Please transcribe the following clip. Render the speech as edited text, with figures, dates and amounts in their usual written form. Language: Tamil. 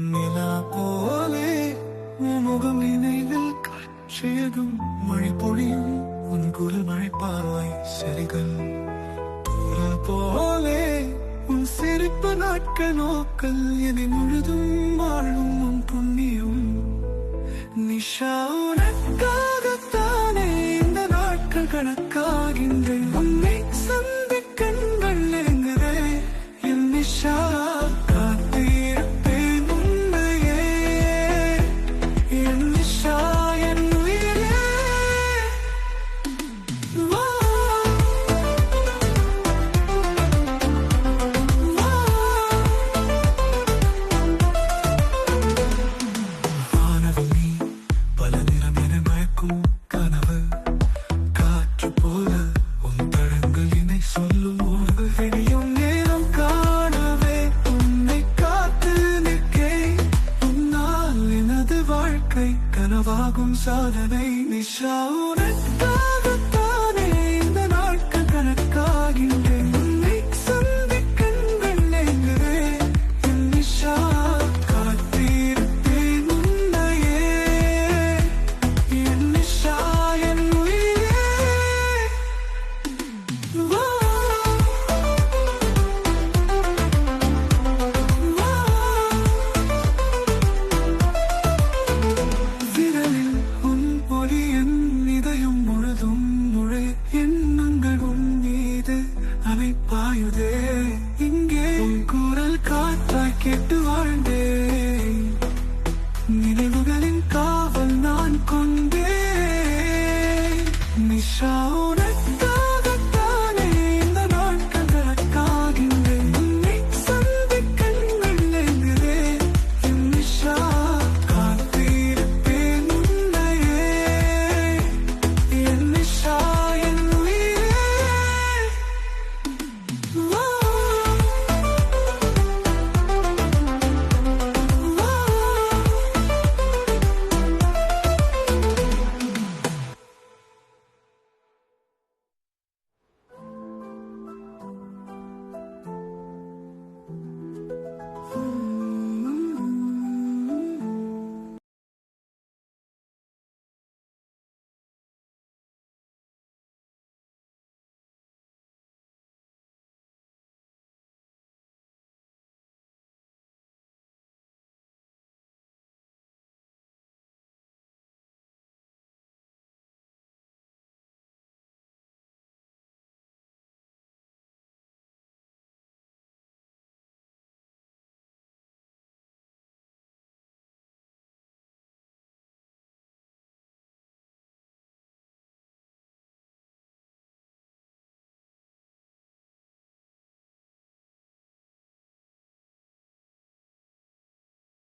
நிலா போலே முகம் நினைவில் காட்சியதும் மழை பொழியும் உன் குரல் மழை பார்வை சரிகள் போலே உன் சிரிப்பு நாட்கள் நோக்கல் என்னை முழுதும் வாழும் உன் புண்ணியம் நிஷா உனக்காகத்தானே இந்த நாட்கள் கணக்காகின்றேன் உன்னை சந்திக்கண்கள் எங்குதே என் நிஷா காத்திருப்பேன் உன்னையே என் நிஷா என் உயிரே கனவு காற்று போல உன் தடங்கள் என்னை சொல்லும் ஒரு விடியும் நேரம் காணவே உன்னை காத்து நிற்கே உன்னால் எனது வாழ்க்கை கனவாகும் சாதனை நிஷா உனக்கு